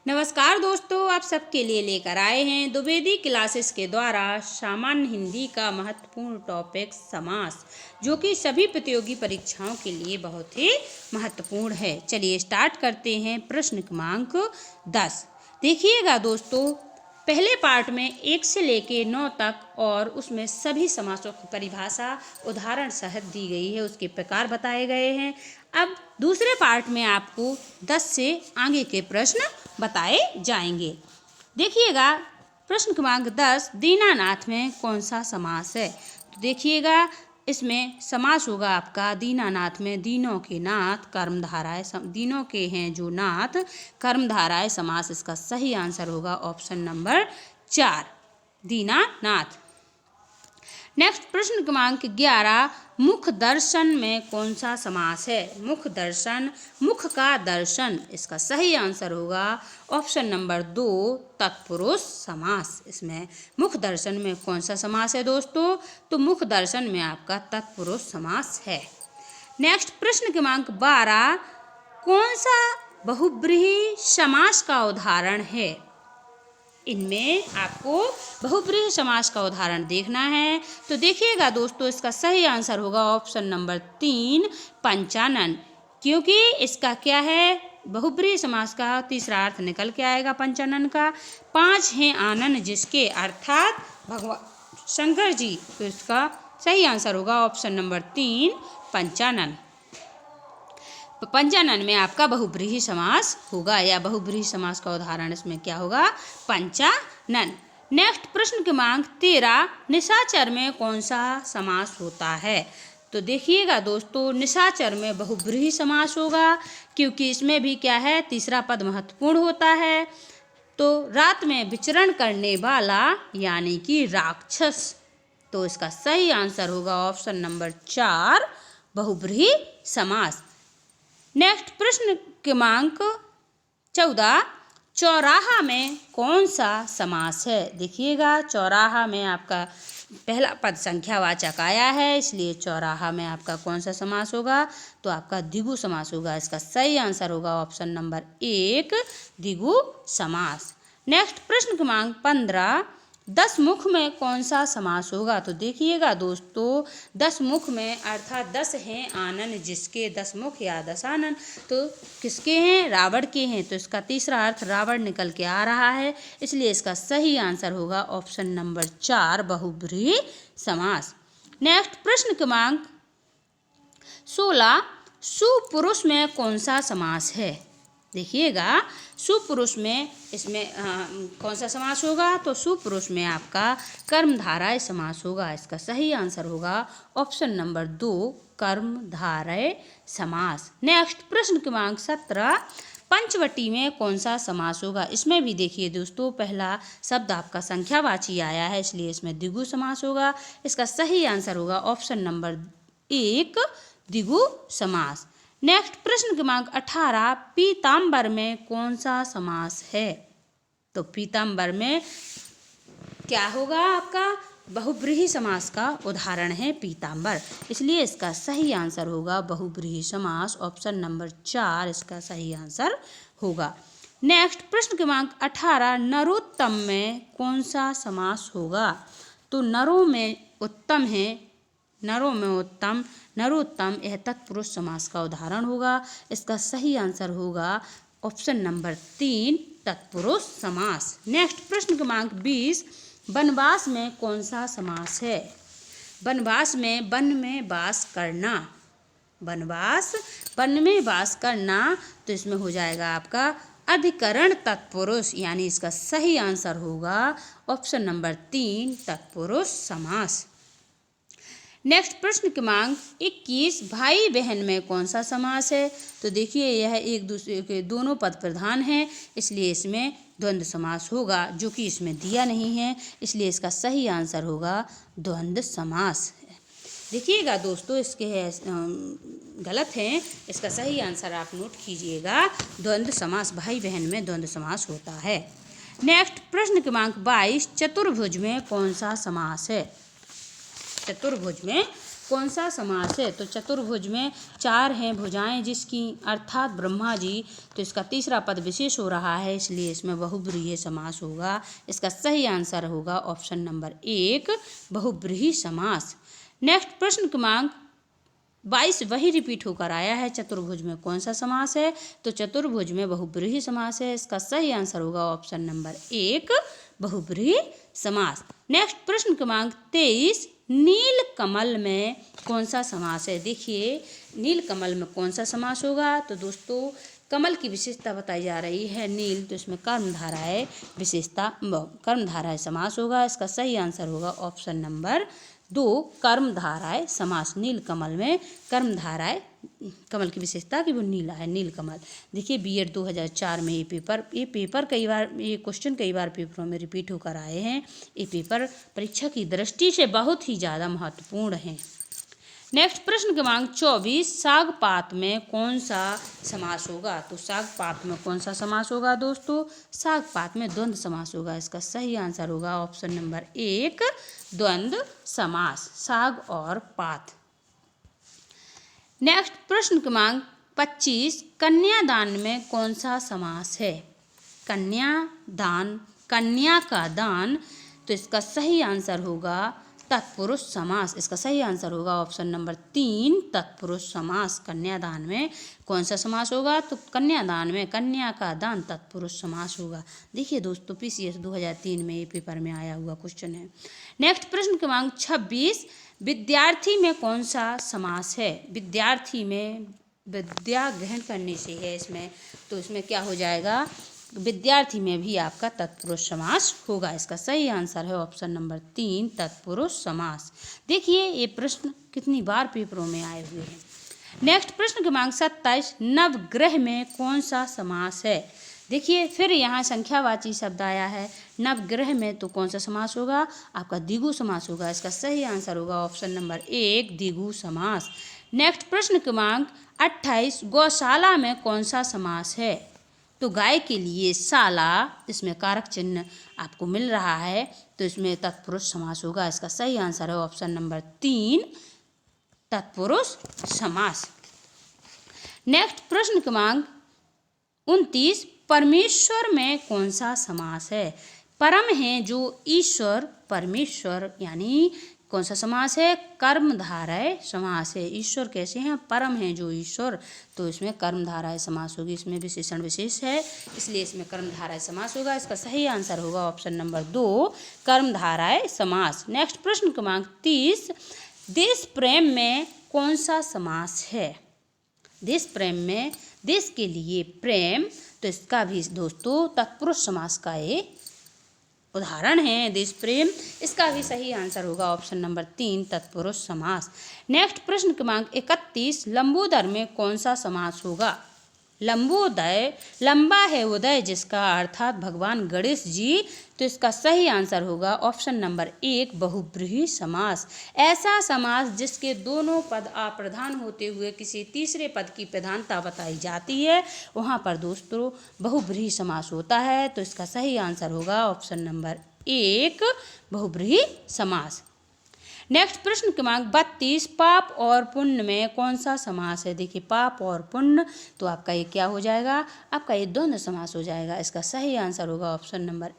नमस्कार दोस्तों, आप सबके लिए लेकर आए हैं द्विवेदी क्लासेस के द्वारा सामान्य हिंदी का महत्वपूर्ण टॉपिक समास, जो कि सभी प्रतियोगी परीक्षाओं के लिए बहुत ही महत्वपूर्ण है। चलिए स्टार्ट करते हैं। प्रश्न क्रमांक 10 देखिएगा दोस्तों। पहले पार्ट में 1 से लेके 9 तक और उसमें सभी समासों की परिभाषा उदाहरण सहित दी गई है, उसके प्रकार बताए गए हैं। अब दूसरे पार्ट में आपको 10 से आगे के प्रश्न बताए जाएंगे। देखिएगा प्रश्न क्रमांक 10, दीनानाथ में कौन सा समास है? तो देखिएगा इसमें समास होगा आपका दीनानाथ में दीनों के नाथ कर्मधाराय, दीनों के हैं जो नाथ कर्मधाराय समास। इसका सही आंसर होगा ऑप्शन नंबर 4 दीनानाथ। नेक्स्ट प्रश्न क्रमांक 11, मुख दर्शन में कौन सा समास है? मुख दर्शन, मुख का दर्शन, इसका सही आंसर होगा ऑप्शन नंबर 2 तत्पुरुष समास। इसमें मुख दर्शन में कौन सा समास है दोस्तों? तो मुख दर्शन में आपका तत्पुरुष समास है। नेक्स्ट प्रश्न क्रमांक 12, कौन सा बहुब्रीहि समास का उदाहरण है? इनमें आपको बहुब्रीहि समास का उदाहरण देखना है। तो देखिएगा दोस्तों, इसका सही आंसर होगा ऑप्शन नंबर 3 पंचानन, क्योंकि इसका क्या है, बहुब्रीहि समास का तीसरा अर्थ निकल के आएगा पंचानन का। 5 हैं आनन जिसके, अर्थात भगवान शंकर जी। तो इसका सही आंसर होगा ऑप्शन नंबर 3 पंचानन। पंचानन में आपका बहुब्रीहि समास होगा, या बहुब्रीहि समास का उदाहरण इसमें क्या होगा? पंचानन। नेक्स्ट प्रश्न क्रमांक 13, निशाचर में कौन सा समास होता है? तो देखिएगा दोस्तों, निशाचर में बहुब्रीहि समास होगा, क्योंकि इसमें भी क्या है, तीसरा पद महत्वपूर्ण होता है। तो रात में विचरण करने वाला यानी कि राक्षस। तो इसका सही आंसर होगा ऑप्शन नंबर 4 बहुब्रीहि समास। नेक्स्ट प्रश्न क्रमांक 14, चौराहा में कौन सा समास है? देखिएगा, चौराहा में आपका पहला पद संख्यावाचक आया है, इसलिए चौराहा में आपका कौन सा समास होगा? तो आपका द्विगु समास होगा। इसका सही आंसर होगा ऑप्शन नंबर 1 द्विगु समास। नेक्स्ट प्रश्न क्रमांक 15, 10 मुख में कौन सा समास होगा? तो देखिएगा दोस्तों, 10 मुख में अर्थात 10 हैं आनन जिसके, 10 मुख या 10 आनन, तो किसके हैं? रावण के हैं। तो इसका तीसरा अर्थ रावण निकल के आ रहा है, इसलिए इसका सही आंसर होगा ऑप्शन नंबर 4 बहुब्रीहि समास। नेक्स्ट प्रश्न क्रमांक 16, सुपुरुष में कौन सा समास है? देखिएगा, सुपुरुष में इसमें कौन सा समास होगा? तो सुपुरुष में आपका कर्मधारय समास होगा। इसका सही आंसर होगा ऑप्शन नंबर 2 कर्मधारय समास। नेक्स्ट प्रश्न क्रमांक 17, पंचवटी में कौन सा समास होगा? इसमें भी देखिए दोस्तों, पहला शब्द आपका संख्यावाची आया है, इसलिए इसमें द्विगु समास होगा। इसका सही आंसर होगा ऑप्शन नंबर 1 द्विगु समास। नेक्स्ट प्रश्न क्रमांक 18, पीताम्बर में कौन सा समास है? तो पीताम्बर में क्या होगा? आपका बहुब्रीहि समास का उदाहरण है पीताम्बर, इसलिए इसका सही आंसर होगा बहुब्रीहि समास ऑप्शन नंबर 4 इसका सही आंसर होगा। नेक्स्ट प्रश्न क्रमांक 18, नरोत्तम में कौन सा समास होगा? तो नरों में उत्तम है, नरों में उत्तम, नरोत्तम, यह तत्पुरुष समास का उदाहरण होगा। इसका सही आंसर होगा ऑप्शन नंबर 3 तत्पुरुष समास। नेक्स्ट प्रश्न क्रमांक 20, वनवास में कौन सा समास है? वनवास में वन में वास करना, वनवास वन में वास करना, तो इसमें हो जाएगा आपका अधिकरण तत्पुरुष, यानी इसका सही आंसर होगा ऑप्शन नंबर 3 तत्पुरुष समास। नेक्स्ट प्रश्न क्रमांक 21, भाई बहन में कौन सा समास है? तो देखिए, यह एक दूसरे के दोनों पद प्रधान हैं, इसलिए इसमें द्वंद्व समास होगा, जो कि इसमें दिया नहीं है, इसलिए इसका सही आंसर होगा द्वंद्व समास। देखिएगा दोस्तों, इसके गलत हैं, इसका सही आंसर आप नोट कीजिएगा, द्वंद्व समास, भाई बहन में द्वंद्व समास होता है। नेक्स्ट प्रश्न क्रमांक 22, चतुर्भुज में कौन सा समास है? चतुर्भुज में कौन सा समास है? तो चतुर्भुज में 4 हैं भुजाएं जिसकी, अर्थात ब्रह्मा जी। तो इसका तीसरा पद विशेष हो रहा है, इसलिए इसमें बहुब्रीहि समास होगा। इसका सही आंसर होगा ऑप्शन नंबर 1 बहुब्रीहि समास। नेक्स्ट प्रश्न क्रमांक 22 वही रिपीट होकर आया है। चतुर्भुज में कौन सा समास है? तो चतुर्भुज में बहुब्रीहि समास है। इसका सही आंसर होगा ऑप्शन नंबर 1 बहुब्रीहि समास। नेक्स्ट प्रश्न क्रमांक 23 नील कमल में कौन सा समास है? देखिए नील कमल में कौन सा समास होगा? तो दोस्तों कमल की विशेषता बताई जा रही है नील, तो इसमें कर्मधाराएं विशेषता कर्मधाराएं समास होगा। इसका सही आंसर होगा ऑप्शन नंबर 2 कर्मधाराएं समास। नील कमल में कर्मधाराएं, कमल की विशेषता कि वो नीला है, नील कमल। देखिए बीएड 2004 में ये पेपर कई बार, ये क्वेश्चन कई बार पेपरों में रिपीट होकर आए हैं। ये पेपर परीक्षा की दृष्टि से बहुत ही ज़्यादा महत्वपूर्ण है। नेक्स्ट प्रश्न क्रमांक 24 साग पात में कौन सा समास होगा? तो साग पात में कौन सा समास होगा दोस्तों? साग पात में द्वंद्व समास होगा। इसका सही आंसर होगा ऑप्शन नंबर 1 द्वंद्व समास, साग और पात। नेक्स्ट प्रश्न क्रमांक 25 कन्यादान में कौन सा समास है? कन्यादान, कन्या का दान, तो इसका सही आंसर होगा तत्पुरुष समास। इसका सही आंसर होगा ऑप्शन नंबर 3 तत्पुरुष समास। कन्यादान में कौन सा समास होगा? तो कन्यादान में कन्या का दान तत्पुरुष समास होगा। देखिए दोस्तों पीसीएस 2003 में ये पेपर में आया हुआ क्वेश्चन है। नेक्स्ट प्रश्न क्रमांक 26 विद्यार्थी में कौन सा समास है? विद्यार्थी में विद्या ग्रहण करने से है इसमें, तो इसमें क्या हो जाएगा? विद्यार्थी में भी आपका तत्पुरुष समास होगा। इसका सही आंसर है ऑप्शन नंबर 3 तत्पुरुष समास। देखिए ये प्रश्न कितनी बार पेपरों में आए हुए हैं। नेक्स्ट प्रश्न क्रमांक 27 नवग्रह में कौन सा समास है? देखिए फिर यहाँ संख्यावाची शब्द आया है। नवग्रह में तो कौन सा समास होगा? आपका द्विगु समास होगा। इसका सही आंसर होगा ऑप्शन नंबर 1 द्विगु समास। नेक्स्ट प्रश्न क्रमांक 28 गौशाला में कौन सा समास है? तो गाय के लिए शाला, इसमें कारक चिन्ह आपको मिल रहा है, तो इसमें तत्पुरुष समास होगा। इसका सही आंसर है ऑप्शन नंबर 3 तत्पुरुष समास। नेक्स्ट प्रश्न क्रमांक 29 परमेश्वर में कौन सा समास है? परम है जो ईश्वर, परमेश्वर यानी कौन सा समास है? कर्मधारय समास है। ईश्वर कैसे हैं? परम है जो ईश्वर, तो इसमें कर्मधारय समास होगी। इसमें विशेषण विशेष है, इसलिए इसमें कर्मधारय समास होगा। इसका सही आंसर होगा ऑप्शन नंबर 2 कर्मधारय समास। नेक्स्ट प्रश्न क्रमांक 30 देश प्रेम में कौन सा समास है? देश प्रेम में देश के लिए प्रेम, तो इसका भी दोस्तों तत्पुरुष समास का एक उदाहरण है देश प्रेम। इसका भी सही आंसर होगा ऑप्शन नंबर 3 तत्पुरुष समास। नेक्स्ट प्रश्न क्रमांक 31 लंबोदर में कौन सा समास होगा? लंबोदय, लंबा है उदय जिसका, अर्थात भगवान गणेश जी, तो इसका सही आंसर होगा ऑप्शन नंबर 1 बहुब्रीहि समास। ऐसा समास जिसके दोनों पद अप्रधान होते हुए किसी तीसरे पद की प्रधानता बताई जाती है, वहाँ पर दोस्तों बहुब्रीहि समास होता है, तो इसका सही आंसर होगा ऑप्शन नंबर 1 बहुब्रीहि समास। नेक्स्ट प्रश्न क्रमांक 32 पाप और पुण्य में कौन सा समास है? देखिए पाप और पुण्य, तो आपका ये क्या हो जाएगा? आपका ये द्वंद्व समास हो जाएगा। इसका सही आंसर होगा ऑप्शन नंबर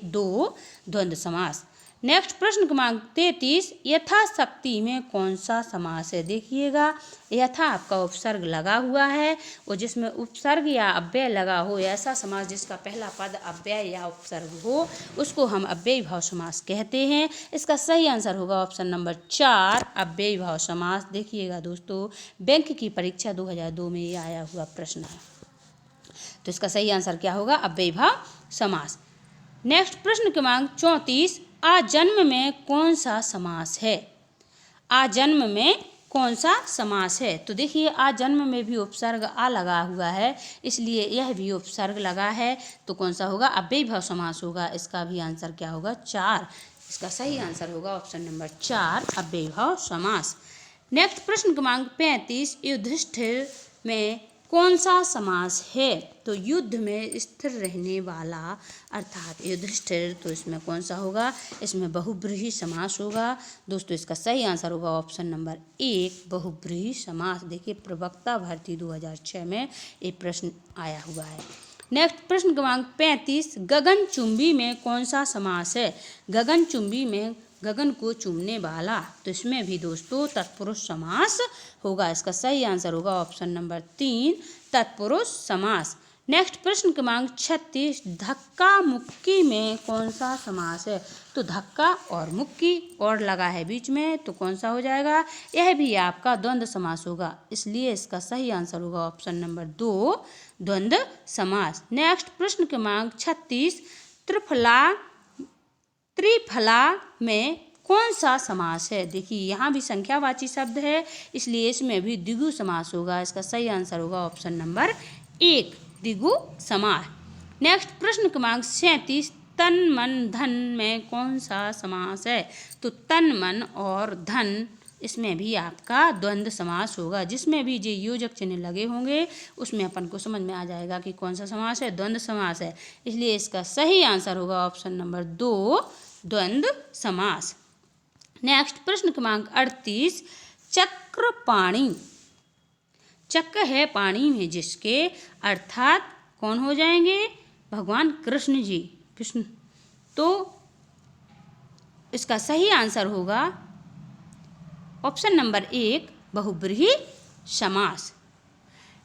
2 द्वंद्व समास। नेक्स्ट प्रश्न क्रमांक 33 यथाशक्ति में कौन सा समास है? देखिएगा यथा आपका उपसर्ग लगा हुआ है, और जिसमें उपसर्ग या अव्यय लगा हो, ऐसा समास जिसका पहला पद अव्यय या उपसर्ग हो, उसको हम अव्ययी भाव समास कहते हैं। इसका सही आंसर होगा ऑप्शन नंबर 4 अव्ययी भाव समास। देखिएगा दोस्तों बैंक की परीक्षा 2002 में ये आया हुआ प्रश्न है, तो इसका सही आंसर क्या होगा? अव्ययी भाव समास। नेक्स्ट प्रश्न क्रमांक 34 आजन्म में कौन सा समास है? आजन्म में कौन सा समास है? तो देखिए आजन्म में भी उपसर्ग आ लगा हुआ है, इसलिए यह भी उपसर्ग लगा है, तो कौन सा होगा? अव्ययी भाव समास होगा। इसका भी आंसर क्या होगा? 4। इसका सही आंसर होगा ऑप्शन नंबर 4 अव्ययी भाव समास। नेक्स्ट प्रश्न क्रमांक 35 युधिष्ठिर में कौन सा समास है? तो युद्ध में स्थिर रहने वाला अर्थात युधिष्ठिर, तो इसमें कौन सा होगा? इसमें बहुब्रीहि समास होगा। दोस्तों इसका सही आंसर होगा ऑप्शन नंबर 1 बहुब्रीहि समास। देखिए प्रवक्ता भर्ती 2006 में ये प्रश्न आया हुआ है। नेक्स्ट प्रश्न क्रमांक 35, गगनचुंबी में कौन सा समास है? गगनचुंबी में गगन को चूमने वाला, तो इसमें भी दोस्तों तत्पुरुष समास होगा। इसका सही आंसर होगा ऑप्शन नंबर 3 तत्पुरुष समास। नेक्स्ट प्रश्न क्रमांक 36, धक्का मुक्की में कौन सा समास है? तो धक्का और मुक्की और लगा है बीच में, तो कौन सा हो जाएगा? यह भी आपका द्वंद्व समास होगा, इसलिए इसका सही आंसर होगा ऑप्शन नंबर 2 द्वंद्व समास। नेक्स्ट प्रश्न क्रमांक 36, त्रिफला में कौन सा समास है? देखिए यहाँ भी संख्यावाची शब्द है, इसलिए इसमें भी द्विगु समास होगा। इसका सही आंसर होगा ऑप्शन नंबर 1 द्विगु समास। नेक्स्ट प्रश्न क्रमांक 37, तन मन धन में कौन सा समास है? तो तन मन और धन, इसमें भी आपका द्वंद्व समास होगा। जिसमें भी जो योजक चिन्ह लगे होंगे उसमें अपन को समझ में आ जाएगा कि कौन सा समास है, द्वंद्व समास है, इसलिए इसका सही आंसर होगा ऑप्शन नंबर 2 द्वंद्व समास। नेक्स्ट प्रश्न क्रमांक 38, चक्रपाणि, चक्र है पानी में जिसके, अर्थात कौन हो जाएंगे? भगवान कृष्ण जी, कृष्ण। तो इसका सही आंसर होगा ऑप्शन नंबर 1 बहुब्रीहि समास।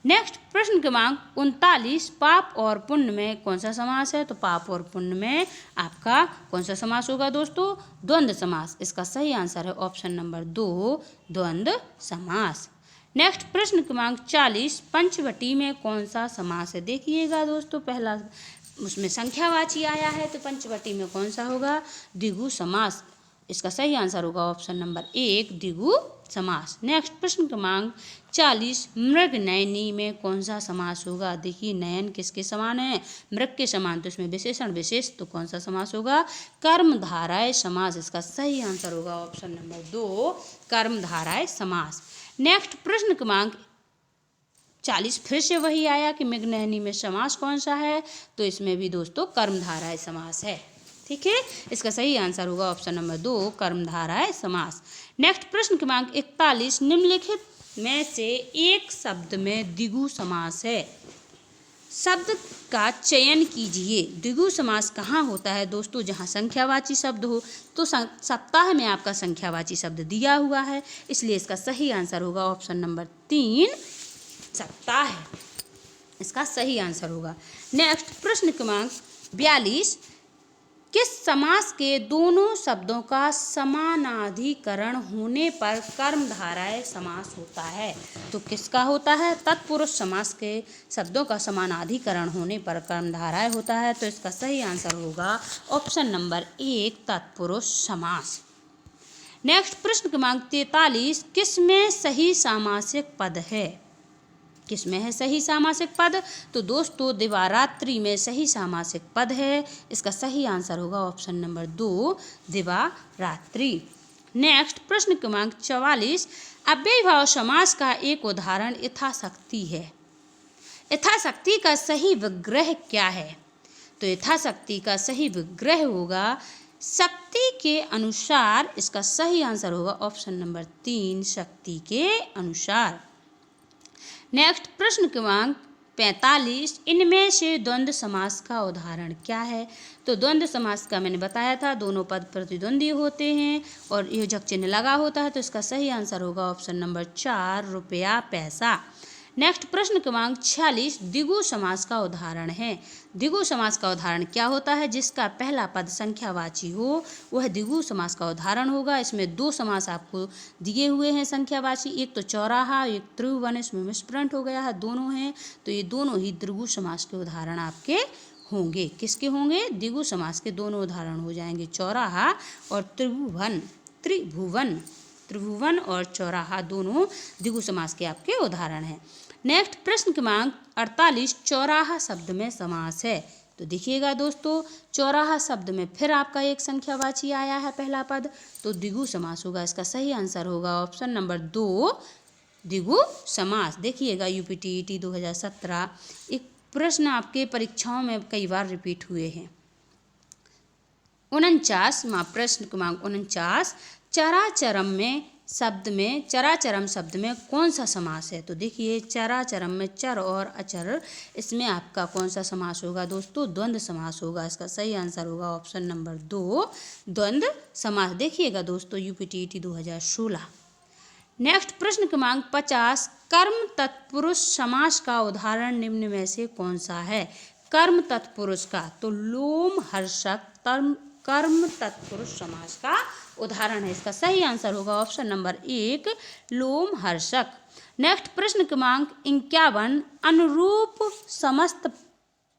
नेक्स्ट प्रश्न क्रमांक 39, पाप और पुण्य में कौन सा समास है? तो पाप और पुण्य में आपका कौन सा समास होगा दोस्तों? द्वंद्व समास। इसका सही आंसर है ऑप्शन नंबर 2 द्वंद्व समास। नेक्स्ट प्रश्न क्रमांक 40, पंचवटी में कौन सा समास है? देखिएगा दोस्तों, पहला उसमें संख्यावाची आया है, तो पंचवटी में कौन सा होगा? द्विगु समास। इसका सही आंसर होगा ऑप्शन नंबर 1 द्विगु समास। नेक्स्ट प्रश्न क्रमांक 40, मृग नयनी में कौन सा समास होगा? देखिए नयन किसके समान है? मृग के समान, तो इसमें विशेषण विशेष, तो कौन सा समास होगा? कर्मधारय समास। इसका सही आंसर होगा ऑप्शन नंबर 2 कर्मधारय समास। नेक्स्ट प्रश्न क्रमांक 40 फिर से वही आया कि मृग नयनी में समास कौन सा है? तो इसमें भी दोस्तों कर्मधारय समास है। ठीक है, इसका सही आंसर होगा ऑप्शन नंबर 2 कर्मधारय समास। नेक्स्ट प्रश्न क्रमांक 41, निम्नलिखित में से एक शब्द में द्विगु समास है, शब्द का चयन कीजिए। द्विगु समास कहाँ होता है दोस्तों? जहाँ संख्यावाची शब्द हो। तो सप्ताह में आपका संख्यावाची शब्द दिया हुआ है, इसलिए इसका सही आंसर होगा ऑप्शन नंबर 3 सप्ताह, इसका सही आंसर होगा। नेक्स्ट प्रश्न क्रमांक 42, किस समास के दोनों शब्दों का समानाधिकरण होने पर कर्मधारय समास होता है? तो किसका होता है? तत्पुरुष समास के शब्दों का समानाधिकरण होने पर कर्मधारय होता है, तो इसका सही आंसर होगा ऑप्शन नंबर 1 तत्पुरुष समास। नेक्स्ट प्रश्न क्रमांक 43, किसमें सही सामासिक पद है? किसमें है सही सामासिक पद? तो दोस्तों दिवारात्रि में सही सामासिक पद है, इसका सही आंसर होगा ऑप्शन नंबर 2 दिवारात्रि। नेक्स्ट प्रश्न क्रमांक 44, अव्ययीभाव समास का एक उदाहरण यथाशक्ति है। यथाशक्ति का सही विग्रह क्या है? तो यथाशक्ति का सही विग्रह होगा शक्ति के अनुसार। इसका सही आंसर होगा ऑप्शन नंबर 3 शक्ति के अनुसार। नेक्स्ट प्रश्न क्रमांक 45, इनमें से द्वंद्व समास का उदाहरण क्या है? तो द्वंद्व समास का मैंने बताया था, दोनों पद प्रतिद्वंदी होते हैं और योजक चिन्ह लगा होता है, तो इसका सही आंसर होगा ऑप्शन नंबर 4 रुपया पैसा। नेक्स्ट प्रश्न क्रमांक 46, द्विगु समास का उदाहरण है। द्विगु समास का उदाहरण क्या होता है? जिसका पहला पद संख्यावाची हो वह द्विगु समास का उदाहरण होगा। इसमें दो समास आपको दिए हुए हैं संख्यावाची, एक तो चौराहा, एक त्रिभुवन, इसमें मिसप्रिंट हो गया है, दोनों हैं, तो ये दोनों ही द्विगु समास के उदाहरण आपके होंगे। किसके होंगे? द्विगु समास के दोनों उदाहरण हो जाएंगे, चौराहा और त्रिभुवन। त्रिभुवन और चौराहा दोनों द्विगु समास के आपके उदाहरण हैं। नेक्स्ट प्रश्न क्रमांक 48, चौराहा शब्द में समास है। तो देखिएगा दोस्तों, चौराहा शब्द में फिर आपका एक संख्यावाची आया है पहला पद, तो द्विगु समास होगा। इसका सही आंसर होगा ऑप्शन नंबर 2 द्विगु समास। देखिएगा यूपीटीईटी 2017 एक प्रश्न आपके परीक्षाओं में कई बार रिपीट हुए हैं। 49वां प्रश्न क्रमांक 49, चराचरम शब्द में कौन सा समास है? तो देखिए चराचरम में चर और अचर, इसमें आपका कौन सा समास होगा दोस्तों? द्वंद्व समास होगा। इसका सही आंसर होगा ऑप्शन नंबर 2 द्वंद्व समास। देखिएगा दोस्तों यूपीटीईटी 2016। नेक्स्ट प्रश्न क्रमांक 50, कर्म तत्पुरुष समास का उदाहरण निम्न में से कौन सा है? कर्म तत्पुरुष का, तो लोम हर्षक कर्म तत्पुरुष समास का उदाहरण है। इसका सही आंसर होगा ऑप्शन नंबर 1 लोम हर्षक। नेक्स्ट प्रश्न क्रमांक 51, अनुरूप समस्त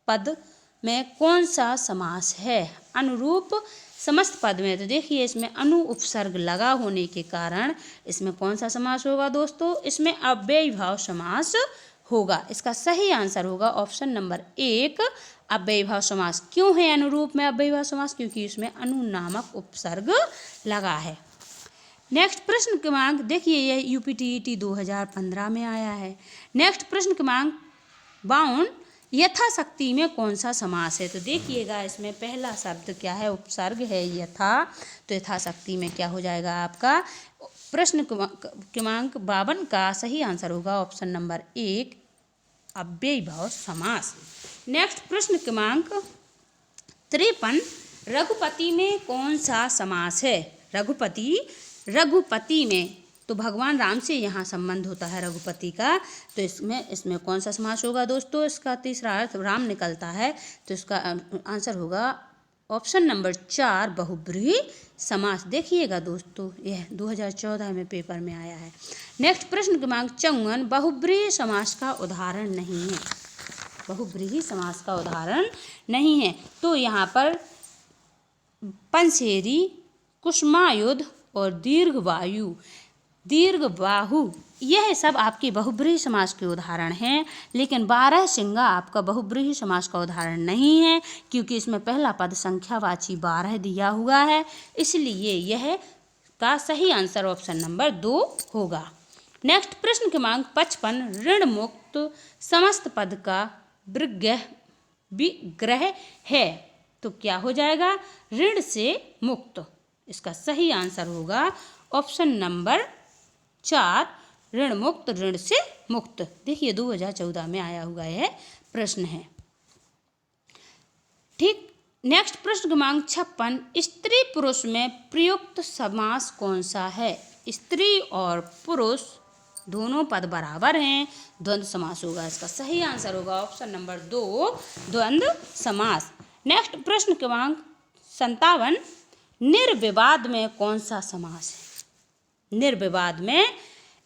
पद में कौन सा समास है? अनुरूप समस्त पद में, तो देखिए इसमें अनु उपसर्ग लगा होने के कारण इसमें कौन सा समास होगा दोस्तों? इसमें अव्ययीभाव समास होगा। इसका सही आंसर होगा ऑप्शन नंबर 1 अव्ययीभाव समास। क्यों है अनुरूप में अव्ययीभाव समास? क्योंकि इसमें अनु नामक उपसर्ग लगा है। नेक्स्ट प्रश्न क्रमांक देखिए यह यूपीटीईटी 2015 में आया है। नेक्स्ट प्रश्न क्रमांक 52, यथाशक्ति में कौन सा समास है? तो देखिएगा इसमें पहला शब्द क्या है? उपसर्ग है यथा, तो यथाशक्ति में क्या हो जाएगा आपका? प्रश्न क्रमांक 52 का सही आंसर होगा ऑप्शन नंबर 1 अव्ययीभाव समास। नेक्स्ट प्रश्न क्रमांक 53, रघुपति में कौन सा समास है? रघुपति में, तो भगवान राम से यहाँ संबंध होता है रघुपति का, तो इसमें कौन सा समास होगा दोस्तों? इसका तीसरा अर्थ राम निकलता है, तो इसका आंसर होगा ऑप्शन नंबर 4 बहुब्रीहि समास। देखिएगा दोस्तों यह 2014 में पेपर में आया है। नेक्स्ट प्रश्न क्रमांक 54, बहुब्रीहि समास का उदाहरण नहीं है। बहुब्रीहि समास का उदाहरण नहीं है, तो यहाँ पर पंसेरी, कुसुमायुध और दीर्घबाहु यह सब आपके बहुब्रीहि समास के उदाहरण हैं। लेकिन बारहसिंगा आपका बहुब्रीहि समास का उदाहरण नहीं है, क्योंकि इसमें पहला पद संख्यावाची 12 दिया हुआ है, इसलिए यह का सही आंसर ऑप्शन नंबर 2 होगा। नेक्स्ट प्रश्न क्रमांक 55, ऋण मुक्त समस्त पद का विग्रह है, तो क्या हो जाएगा? ऋण से मुक्त। इसका सही आंसर होगा ऑप्शन नंबर 4 ऋण मुक्त, ऋण से मुक्त। देखिए 2014 में आया हुआ यह प्रश्न है। ठीक, नेक्स्ट प्रश्न क्रमांक 56, स्त्री पुरुष में प्रयुक्त समास कौन सा है? स्त्री और पुरुष दोनों पद बराबर हैं, द्वंद्व समास होगा। इसका सही आंसर होगा ऑप्शन नंबर 2 द्वंद्व समास। नेक्स्ट प्रश्न क्रमांक 57, निर्विवाद में कौन सा समास है? निर्विवाद में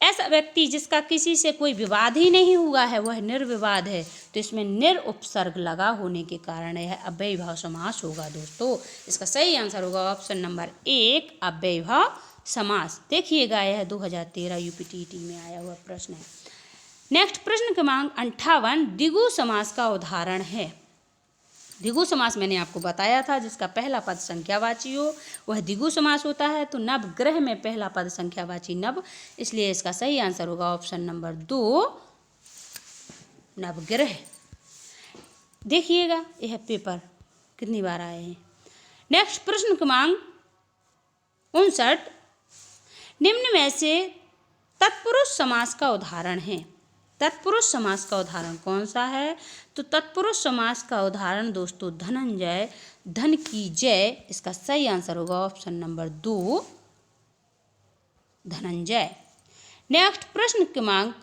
ऐसा व्यक्ति जिसका किसी से कोई विवाद ही नहीं हुआ है वह निर्विवाद है, तो इसमें निर उपसर्ग लगा होने के कारण यह अव्ययीभाव समास होगा दोस्तों। इसका सही आंसर होगा ऑप्शन नंबर 1 अव्ययीभाव समास। देखिएगा यह 2013 यूपीटीईटी में आया हुआ प्रश्न है। नेक्स्ट प्रश्न क्रमांक 58, द्विगु समास का उदाहरण है। द्विगु समास मैंने आपको बताया था, जिसका पहला पद संख्यावाची हो वह द्विगु समास होता है। तो नवग्रह में पहला पद संख्यावाची नव, इसलिए इसका सही आंसर होगा ऑप्शन नंबर 2 नवग्रह। देखिएगा यह पेपर कितनी बार आए हैं। नेक्स्ट प्रश्न क्रमांक 59, निम्न में से तत्पुरुष समास का उदाहरण है। तत्पुरुष समास का उदाहरण कौन सा है? तो तत्पुरुष समास का उदाहरण दोस्तों धनंजय, धन की जय। इसका सही आंसर होगा ऑप्शन नंबर 2 धनंजय। नेक्स्ट प्रश्न क्रमांक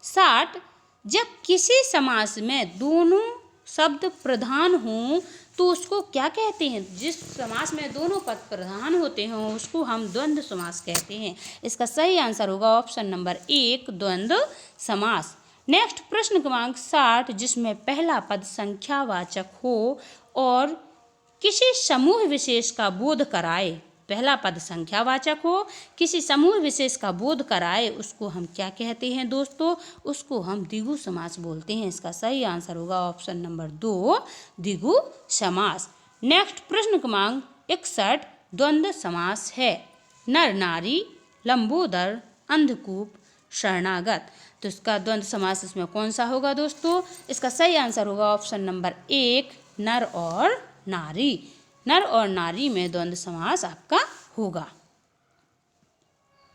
60, जब किसी समास में दोनों शब्द प्रधान हों तो उसको क्या कहते हैं? जिस समास में दोनों पद प्रधान होते हैं उसको हम द्वंद्व समास कहते हैं। इसका सही आंसर होगा ऑप्शन नंबर 1 द्वंद्व समास। नेक्स्ट प्रश्न क्रमांक 60, जिसमें पहला पद संख्यावाचक हो और किसी समूह विशेष का बोध कराए। पहला पद संख्यावाचक हो, किसी समूह विशेष का बोध कराए, उसको हम क्या कहते हैं दोस्तों? उसको हम द्विगु समास बोलते हैं। इसका सही आंसर होगा ऑप्शन नंबर 2 द्विगु समास। नेक्स्ट प्रश्न क्रमांक 61, द्वंद्व समास है। नर नारी, लंबोदर, अंधकूप, शरणागत। तो इसका द्वंद्व समास इसमें कौन सा होगा दोस्तों? इसका सही आंसर होगा ऑप्शन नंबर 1, नर और नारी। नर और नारी में द्वंद्व समास आपका होगा।